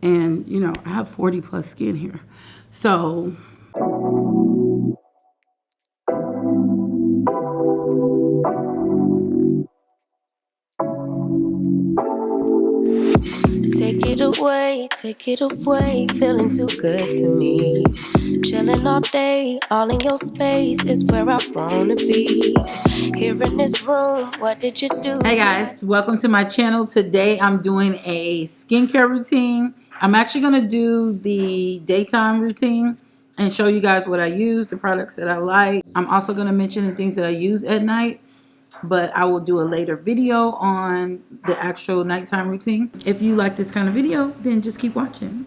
And, you know, I have 40 plus skin here. So take it away, feeling too good to me. Chilling all day, all in your space is where I wanna be. Here in this room, what did you do? hey guys, welcome to my channel. Today I'm doing a skincare routine. I'm actually going to do the daytime routine and show you guys what I use, the products that I like. I'm also going to mention the things that I use at night, but I will do a later video on the actual nighttime routine. If you like this kind of video, then just keep watching.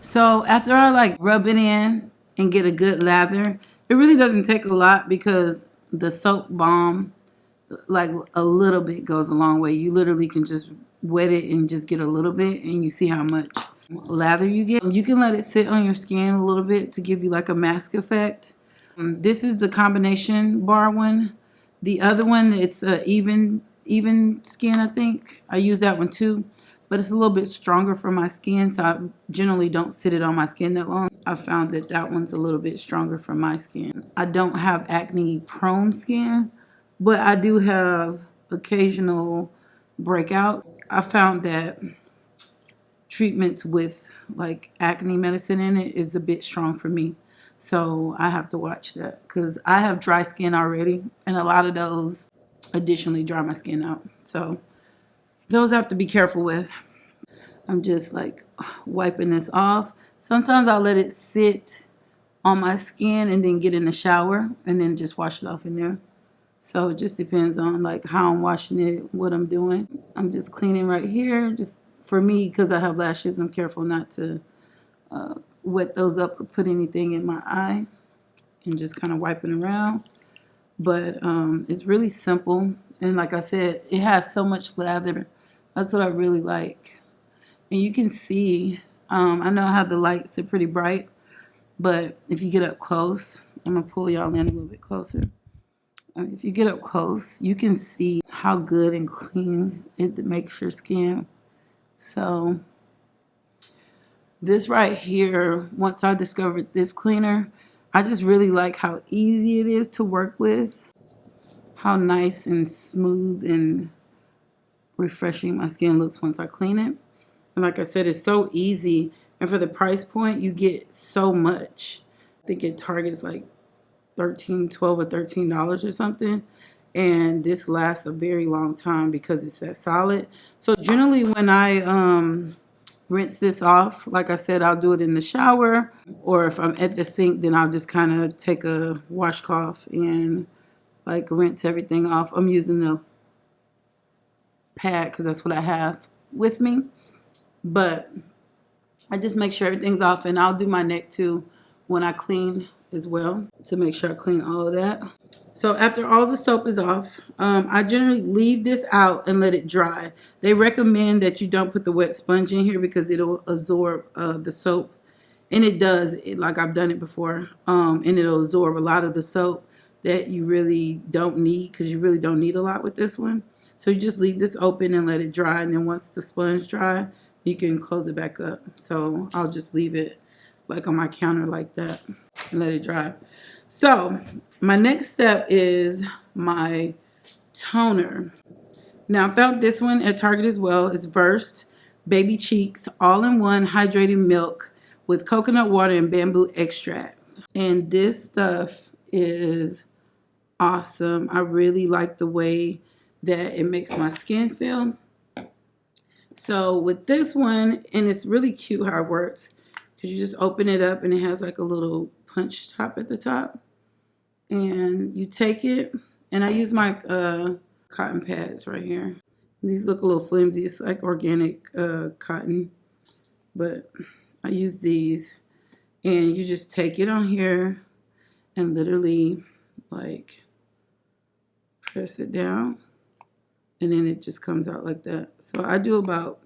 So after I like rub it in and get a good lather, it really doesn't take a lot because the soap balm, like a little bit goes a long way. You literally can just wet it and just get a little bit and you see how much lather you get. You can let it sit on your skin a little bit to give you like a mask effect. This is the combination bar one. The other one, it's a even skin, I think. I use that one too. But it's a little bit stronger for my skin, so I generally don't sit it on my skin that long. I found that that one's a little bit stronger for my skin. I don't have acne prone skin, but I do have occasional breakout. I found that treatments with like acne medicine in it is a bit strong for me. So I have to watch that because I have dry skin already, and a lot of those additionally dry my skin out. So those I have to be careful with. I'm just like wiping this off. Sometimes I'll let it sit on my skin and then get in the shower and then just wash it off in there. So it just depends on like how I'm washing it, what I'm doing. I'm just cleaning right here. Just for me, because I have lashes, I'm careful not to wet those up or put anything in my eye, and just kind of wiping around. But it's really simple. And like I said, it has so much lather. That's what I really like. And you can see, I know how the lights are pretty bright, but if you get up close, I'm going to pull y'all in a little bit closer. If you get up close, you can see how good and clean it makes your skin. So this right here, once I discovered this cleaner, I just really like how easy it is to work with, how nice and smooth and refreshing my skin looks once I clean it. And like I said, it's so easy. And for the price point, you get so much. I think it targets like $12 or $13 or something. And this lasts a very long time because it's that solid. So generally when I rinse this off, like I said, I'll do it in the shower. Or if I'm at the sink, then I'll just kind of take a washcloth and like rinse everything off. I'm using the pad because that's what I have with me. But I just make sure everything's off, and I'll do my neck too when I clean as well to make sure I clean all of that. So after all the soap is off, I generally leave this out and let it dry. They recommend that you don't put the wet sponge in here because it'll absorb the soap. And it does, like I've done it before, and it'll absorb a lot of the soap that you really don't need because you really don't need a lot with this one. So you just leave this open and let it dry, and then once the sponge dry, you can close it back up. So I'll just leave it like on my counter like that and let it dry. So my next step is my toner. Now I found this one at Target as well. It's Versed Baby Cheeks All-in-One Hydrating Milk with coconut water and bamboo extract. And this stuff is awesome. I really like the way that it makes my skin feel. So with this one, and it's really cute how it works, because you just open it up and it has like a little punch top at the top. And you take it, and I use my cotton pads right here. These look a little flimsy. It's like organic cotton, but I use these. And you just take it on here and literally like press it down, and then it just comes out like that. So I do about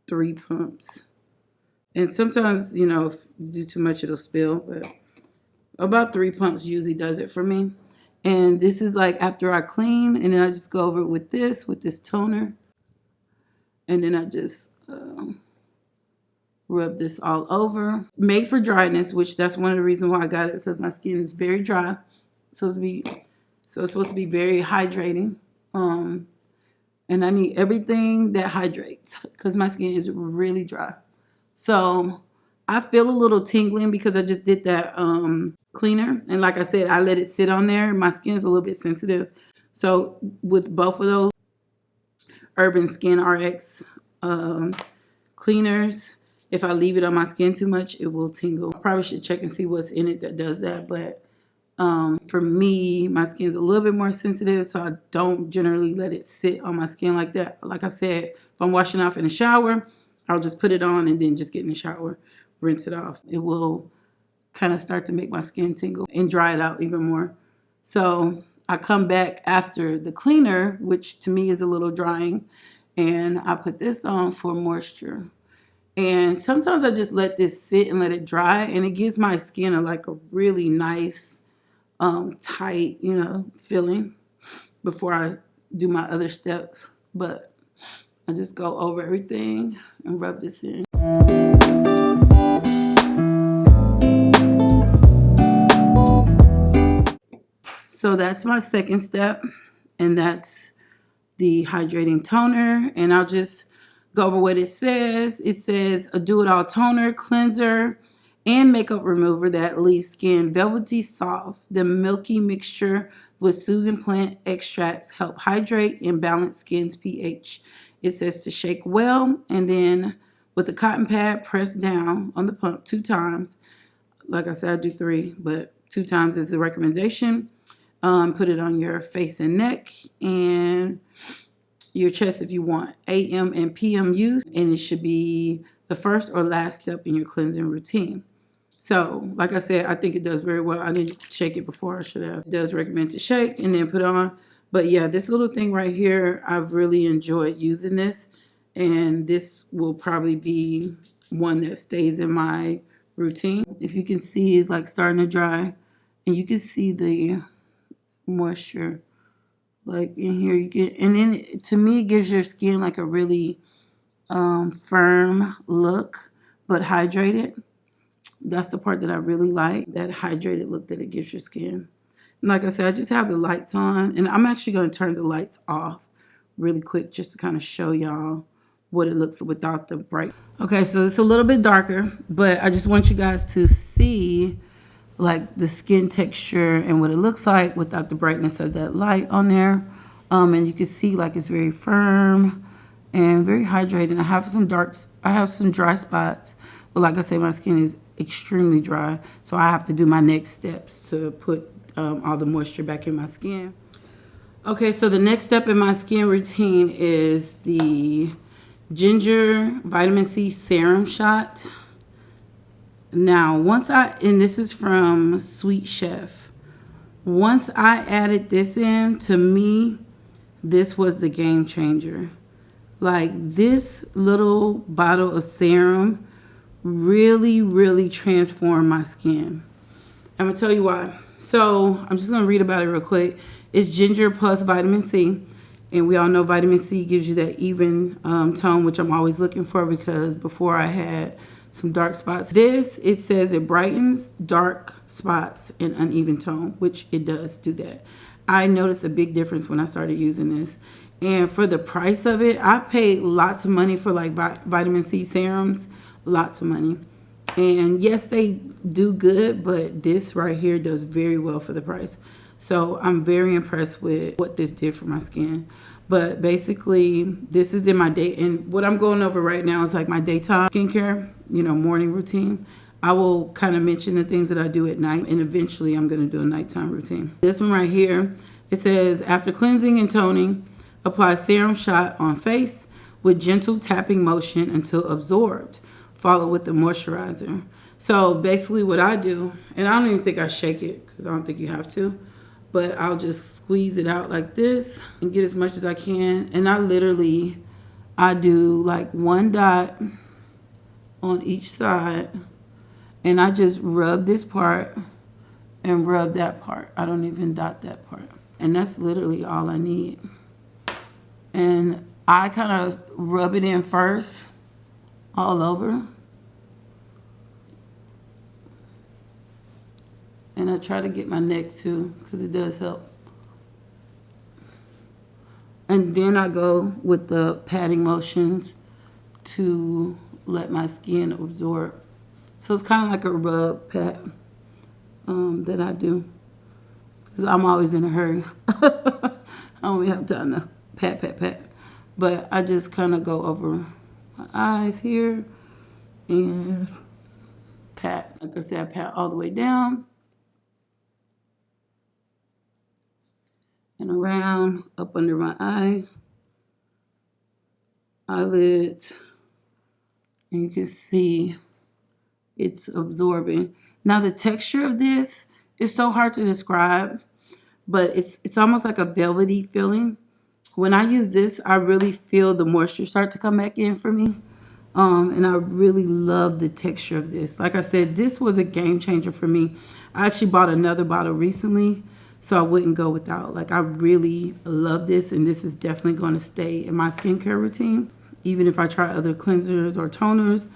3 pumps. And sometimes, you know, if you do too much, it'll spill, but about 3 pumps usually does it for me. And this is like after I clean, and then I just go over it with this toner. And then I just rub this all over. Made for dryness, which that's one of the reasons why I got it, because my skin is very dry. So it's supposed to be very hydrating. And I need everything that hydrates because my skin is really dry. So I feel a little tingling because I just did that cleaner. And like I said, I let it sit on there. My skin is a little bit sensitive. So with both of those Urban Skin RX cleaners, if I leave it on my skin too much, it will tingle. I probably should check and see what's in it that does that. But for me, my skin's a little bit more sensitive, so I don't generally let it sit on my skin like that. Like I said, if I'm washing off in the shower, I'll just put it on and then just get in the shower, rinse it off. It will kind of start to make my skin tingle and dry it out even more. So I come back after the cleaner, which to me is a little drying, and I put this on for moisture. And sometimes I just let this sit and let it dry, and it gives my skin a really nice, tight, feeling before I do my other steps. But I just go over everything and rub this in. So that's my second step, and that's the hydrating toner. And I'll just go over what it says. It says a do-it-all toner, cleanser, and makeup remover that leaves skin velvety soft. The milky mixture with soothing plant extracts help hydrate and balance skin's pH. It says to shake well, and then with a cotton pad, press down on the pump 2 times. Like I said, I do 3, but 2 times is the recommendation. Put it on your face and neck and your chest if you want. AM and PM use, and it should be the first or last step in your cleansing routine. So, like I said, I think it does very well. I didn't shake it before. I should have. It does recommend to shake and then put on. But yeah, this little thing right here, I've really enjoyed using this. And this will probably be one that stays in my routine. If you can see, it's like starting to dry. And you can see the moisture like in here. You can, and then to me, it gives your skin like a really firm look, but hydrated. That's the part that I really like, that hydrated look that it gives your skin. And like I said, I just have the lights on, and I'm actually going to turn the lights off really quick just to kind of show y'all what it looks without the bright. Okay, so it's a little bit darker, but I just want you guys to see like the skin texture and what it looks like without the brightness of that light on there. And you can see like it's very firm and very hydrated. I have some dry spots, but like I say, my skin is extremely dry, so I have to do my next steps to put all the moisture back in my skin. Okay, so the next step in my skin routine is the ginger vitamin C serum shot. Now, and this is from Sweet Chef. Once I added this in, to me, this was the game changer. Like, this little bottle of serum really, really transformed my skin. I'm going to tell you why. So, I'm just going to read about it real quick. It's ginger plus vitamin C. And we all know vitamin C gives you that even tone, which I'm always looking for, because before I had some dark spots. It says it brightens dark spots and uneven tone, which it does do that. I noticed a big difference when I started using this. And for the price of it, I paid lots of money for like vitamin C serums, lots of money. And yes, they do good, but this right here does very well for the price. So I'm very impressed with what this did for my skin. But basically, this is in my day, and what I'm going over right now is like my daytime skincare, morning routine. I will kind of mention the things that I do at night, and eventually I'm going to do a nighttime routine. This one right here, it says, after cleansing and toning, apply serum shot on face with gentle tapping motion until absorbed, followed with the moisturizer. So basically what I do, and I don't even think I shake it because I don't think you have to, but I'll just squeeze it out like this and get as much as I can. And I do like one dot on each side, and I just rub this part and rub that part. I don't even dot that part. And that's literally all I need. And I kind of rub it in first all over. And I try to get my neck too, because it does help. And then I go with the patting motions to let my skin absorb. So it's kind of like a rub pat that I do, because I'm always in a hurry. I don't even have time to pat. But I just kind of go over my eyes here and pat. Like I said, I pat all the way down and around, up under my eyelids, and you can see it's absorbing. Now the texture of this is so hard to describe, but it's almost like a velvety feeling. When I use this, I really feel the moisture start to come back in for me. And I really love the texture of this. Like I said, this was a game changer for me. I actually bought another bottle recently, so I wouldn't go without. Like, I really love this, and this is definitely going to stay in my skincare routine. Even if I try other cleansers or toners,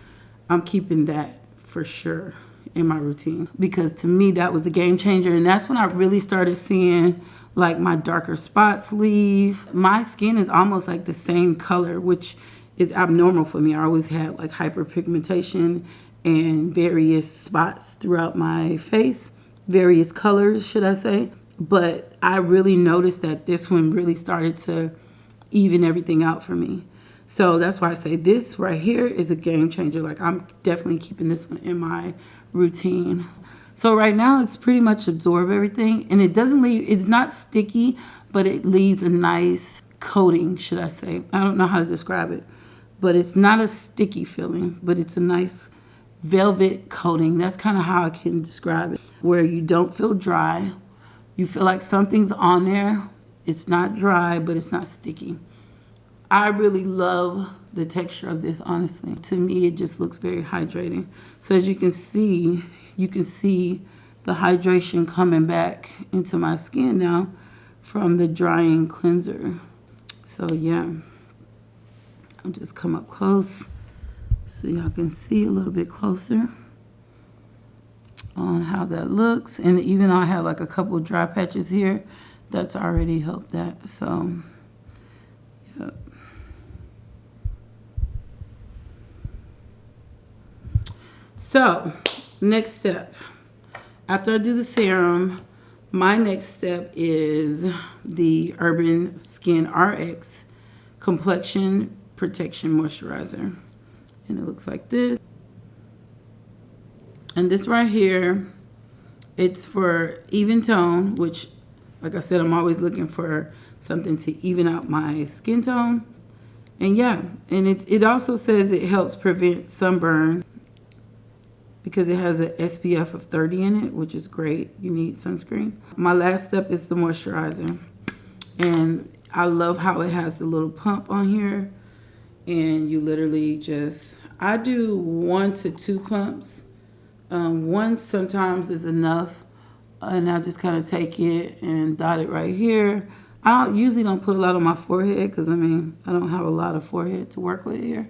I'm keeping that for sure in my routine, because to me that was the game changer. And that's when I really started seeing like my darker spots leave. My skin is almost like the same color, which is abnormal for me. I always had like hyperpigmentation and various spots throughout my face, various colors, should I say. But I really noticed that this one really started to even everything out for me. So that's why I say this right here is a game changer. Like, I'm definitely keeping this one in my routine. So right now it's pretty much absorb everything, and it doesn't leave, it's not sticky, but it leaves a nice coating, should I say. I don't know how to describe it, but it's not a sticky feeling, but it's a nice velvet coating. That's kind of how I can describe it, where you don't feel dry. You feel like something's on there. It's not dry, but it's not sticky. I really love the texture of this, honestly. To me, it just looks very hydrating. So as you can see the hydration coming back into my skin now from the drying cleanser. So yeah, I'll just come up close so y'all can see a little bit closer on how that looks. And even though I have like a couple of dry patches here, that's already helped that. So, yep. So, next step. After I do the serum, my next step is the Urban Skin RX Complexion Protection Moisturizer. And it looks like this. And this right here, it's for even tone, which, like I said, I'm always looking for something to even out my skin tone. And yeah, and it also says it helps prevent sunburn, because it has an SPF of 30 in it, which is great. You need sunscreen. My last step is the moisturizer. And I love how it has the little pump on here. And you literally just, I do 1 to 2 pumps. One sometimes is enough. And I just kind of take it and dot it right here. I usually don't put a lot on my forehead, because I don't have a lot of forehead to work with here.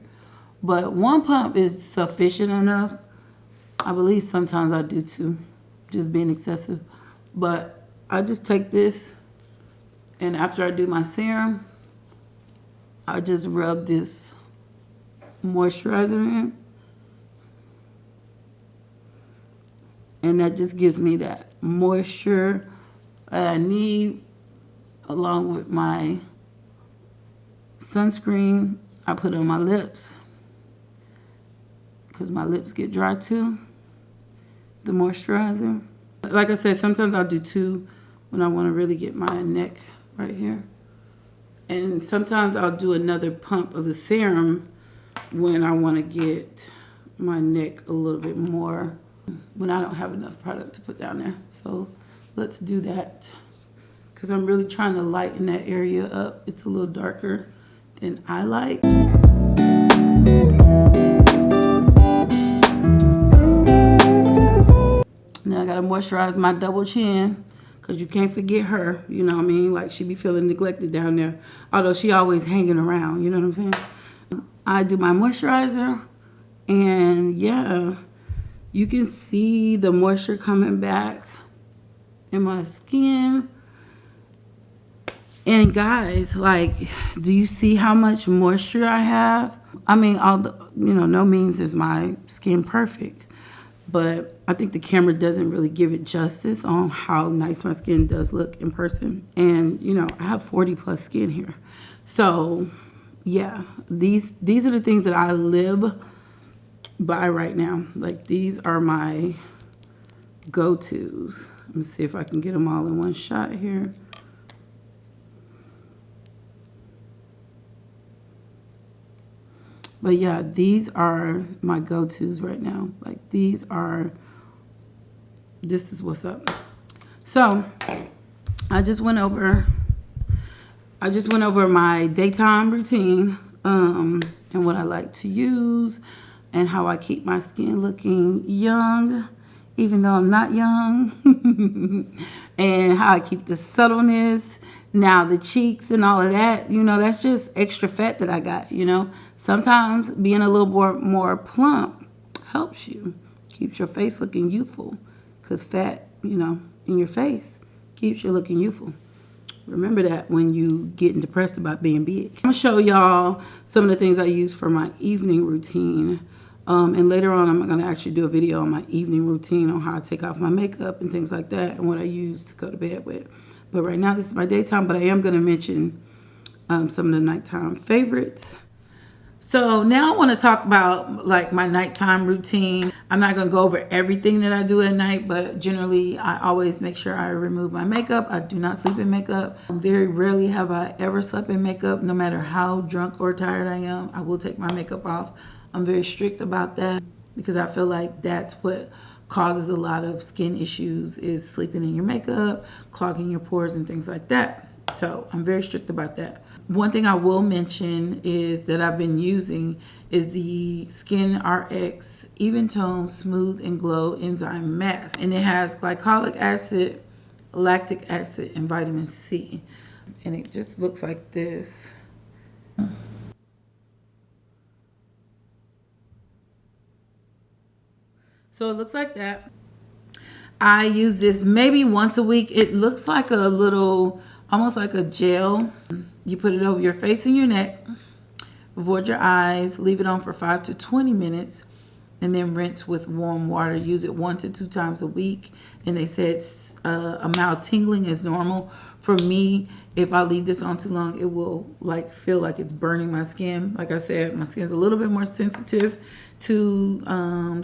But 1 pump is sufficient enough. I believe sometimes I do 2, just being excessive. But I just take this, and after I do my serum, I just rub this moisturizer in. And that just gives me that moisture I need, along with my sunscreen I put on my lips, because my lips get dry too. The moisturizer. Like I said, sometimes I'll do 2 when I want to really get my neck right here. And sometimes I'll do another pump of the serum when I want to get my neck a little bit more, when I don't have enough product to put down there. So let's do that, because I'm really trying to lighten that area up. It's a little darker than I like. Now I gotta moisturize my double chin, because you can't forget her, you know what I mean? Like, she be feeling neglected down there, although she always hanging around, you know what I'm saying? I do my moisturizer, and yeah, you can see the moisture coming back in my skin. And guys, like, do you see how much moisture I have? I mean, no means is my skin perfect, but I think the camera doesn't really give it justice on how nice my skin does look in person. And, you know, I have 40 plus skin here. So, yeah, these are the things that I live by right now. Like, these are my go-tos. Let me see if I can get them all in one shot here. But yeah, these are my go-tos right now. Like, this is what's up. So I just went over my daytime routine, and what I like to use, and how I keep my skin looking young, even though I'm not young, and how I keep the subtleness. Now the cheeks and all of that, you know, that's just extra fat that I got, you know. Sometimes being a little more plump helps you. Keeps your face looking youthful, because fat, you know, in your face keeps you looking youthful. Remember that when you getting depressed about being big. I'm going to show y'all some of the things I use for my evening routine. And later on, I'm going to actually do a video on my evening routine on how I take off my makeup and things like that, and what I use to go to bed with. But right now, this is my daytime, but I am going to mention some of the nighttime favorites. So now I want to talk about, like, my nighttime routine. I'm not going to go over everything that I do at night, but generally I always make sure I remove my makeup. I do not sleep in makeup. Very rarely have I ever slept in makeup. No matter how drunk or tired I am, I will take my makeup off. I'm very strict about that, because I feel like that's what causes a lot of skin issues, is sleeping in your makeup, clogging your pores and things like that. So I'm very strict about that. One thing I will mention is that I've been using is the Skin RX Even Tone Smooth and Glow Enzyme Mask. And it has glycolic acid, lactic acid, and vitamin C. And it just looks like this. So it looks like that. I use this maybe once a week. It looks like a little, almost like a gel. You put it over your face and your neck, avoid your eyes, leave it on for 5 to 20 minutes, and then rinse with warm water. Use it 1 to 2 times a week. And they said a mild tingling is normal. For me, if I leave this on too long, it will like feel like it's burning my skin. Like I said, my skin's a little bit more sensitive to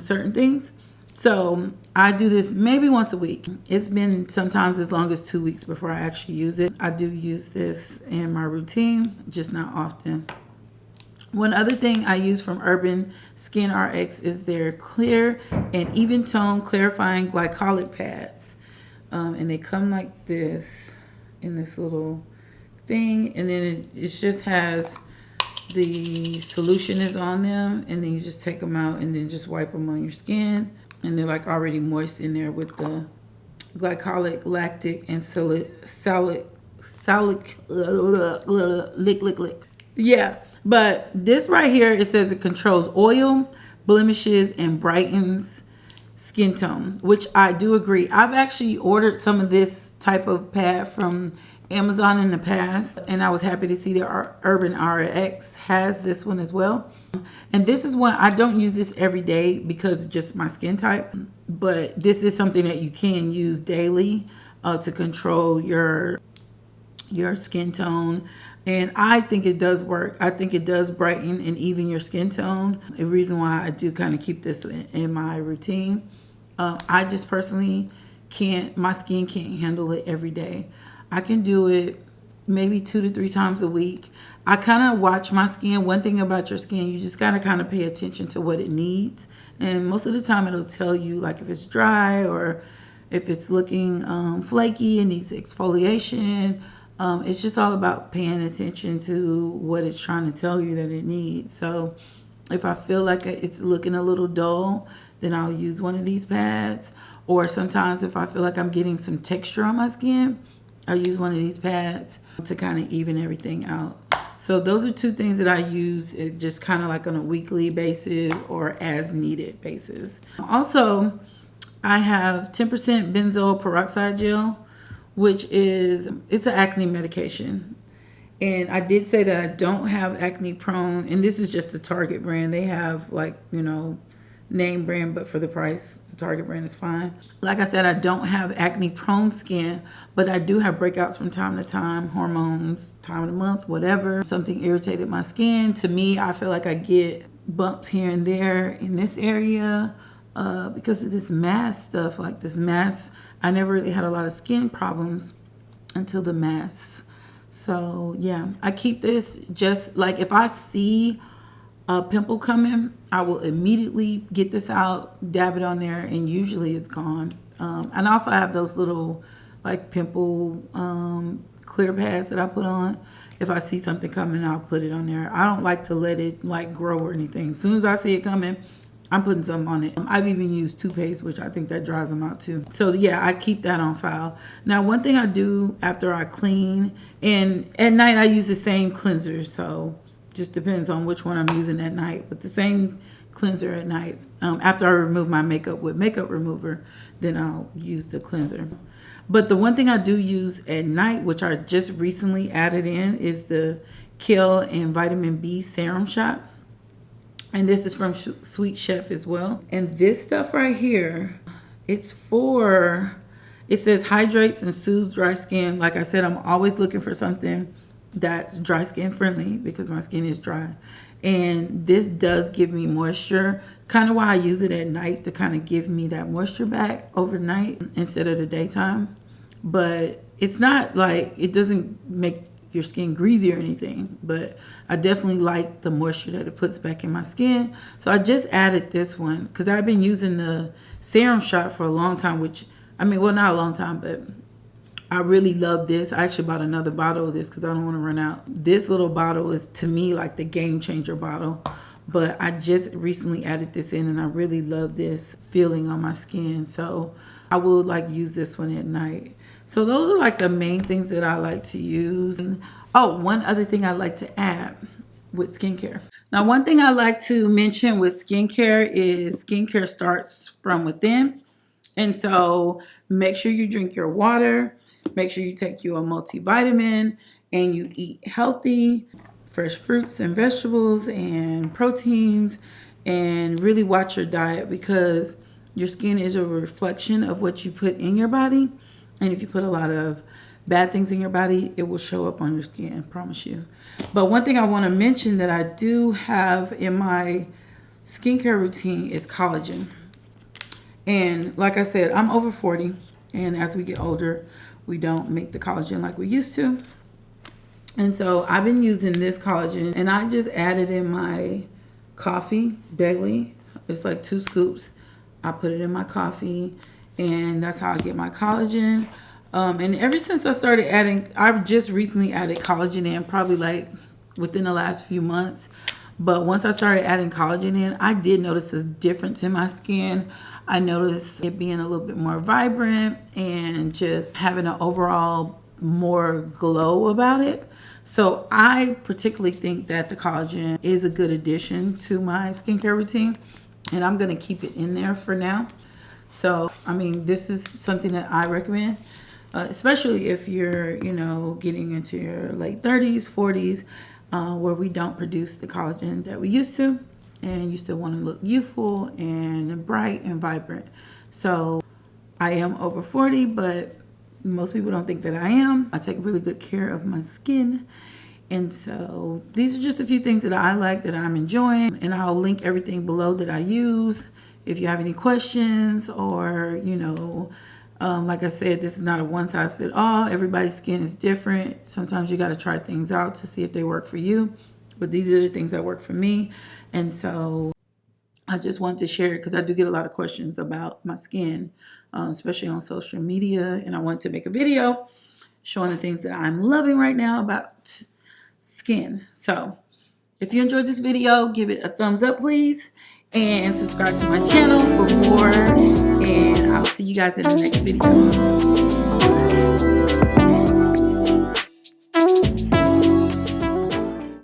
certain things. So I do this maybe once a week. It's been sometimes as long as 2 weeks before I actually use it. I do use this in my routine, just not often. One other thing I use from Urban Skin RX is their clear and even tone clarifying glycolic pads. And they come like this in this little thing. And then it just has the solution is on them. And then you just take them out and then just wipe them on your skin. And they're like already moist in there with the glycolic, lactic, and salicylic. Yeah, but this right here, it says it controls oil, blemishes, and brightens skin tone, which I do agree. I've actually ordered some of this type of pad from Amazon in the past, and I was happy to see that Urban RX has this one as well. And this is one, I don't use this every day because of just my skin type, but this is something that you can use daily to control your skin tone. And I think it does work. I think it does brighten and even your skin tone. The reason why I do kind of keep this in my routine. I just personally can't, my skin can't handle it every day. I can do it maybe 2 to 3 times a week. I kind of watch my skin. One thing about your skin, you just gotta kind of pay attention to what it needs. And most of the time it'll tell you like if it's dry or if it's looking flaky and needs exfoliation. It's just all about paying attention to what it's trying to tell you that it needs. So if I feel like it's looking a little dull, then I'll use one of these pads. Or sometimes if I feel like I'm getting some texture on my skin, I'll use one of these pads to kind of even everything out. So those are 2 things that I use just kind of like on a weekly basis or as needed basis. Also, I have 10% Benzoyl Peroxide Gel, which it's an acne medication. And I did say that I don't have acne prone, and this is just the Target brand. They have like, name brand, but for the price, the Target brand is fine. Like I said, I don't have acne prone skin, but I do have breakouts from time to time, hormones, time of the month, whatever. Something irritated my skin. To me, I feel like I get bumps here and there in this area because of this mask stuff. Like this mask, I never really had a lot of skin problems until the masks. So yeah, I keep this just like if I see a pimple coming, I will immediately get this out, dab it on there, and usually it's gone. And also I have those little like pimple clear pads that I put on. If I see something coming, I'll put it on there. I don't like to let it like grow or anything. As soon as I see it coming, I'm putting something on it. I've even used toothpaste, which I think that dries them out too. So yeah, I keep that on file. Now, one thing I do after I clean, and at night I use the same cleanser, so just depends on which one I'm using at night, but the same cleanser at night. After I remove my makeup with makeup remover, then I'll use the cleanser. But the one thing I do use at night, which I just recently added in, is the Kale and Vitamin B Serum Shot. And this is from Sweet Chef as well. And this stuff right here, it says hydrates and soothes dry skin. Like I said, I'm always looking for something that's dry skin friendly because my skin is dry. And this does give me moisture, kind of why I use it at night to kind of give me that moisture back overnight instead of the daytime. But it's not like, it doesn't make your skin greasy or anything, but I definitely like the moisture that it puts back in my skin. So I just added this one because I've been using the Serum Shot for a long time, which, I mean, well, not a long time, but I really love this. I actually bought another bottle of this because I don't want to run out. This little bottle is, to me, like the game changer bottle. But I just recently added this in, and I really love this feeling on my skin. So I will like use this one at night. So those are like the main things that I like to use. Oh, one other thing I like to add with skincare. Now, one thing I like to mention with skincare is skincare starts from within. And so make sure you drink your water. Make sure you take your multivitamin and you eat healthy, fresh fruits and vegetables and proteins, and really watch your diet because your skin is a reflection of what you put in your body. And if you put a lot of bad things in your body, it will show up on your skin, I promise you. But one thing I want to mention that I do have in my skincare routine is collagen. And like I said, I'm over 40. And as we get older, we don't make the collagen like we used to. And so I've been using this collagen, and I just add it in my coffee daily. It's like 2 scoops. I put it in my coffee, and that's how I get my collagen. And ever since I started adding, I've just recently added collagen in, probably like within the last few months. But once I started adding collagen in, I did notice a difference in my skin. I noticed it being a little bit more vibrant and just having an overall more glow about it. So I particularly think that the collagen is a good addition to my skincare routine, and I'm going to keep it in there for now. So, I mean, this is something that I recommend. especially if you're, you know, getting into your late 30s, 40s, where we don't produce the collagen that we used to, and you still want to look youthful and bright and vibrant. So I am over 40, but most people don't think that I am. I take really good care of my skin. And so these are just a few things that I like, that I'm enjoying. And I'll link everything below that I use. If you have any questions, or, you know, like I said, this is not a one size fit all. Everybody's skin is different. Sometimes you got to try things out to see if they work for you. But these are the things that work for me. And so I just wanted to share it because I do get a lot of questions about my skin, especially on social media. And I wanted to make a video showing the things that I'm loving right now about skin. So if you enjoyed this video, give it a thumbs up, please. And subscribe to my channel for more. And I'll see you guys in the next video.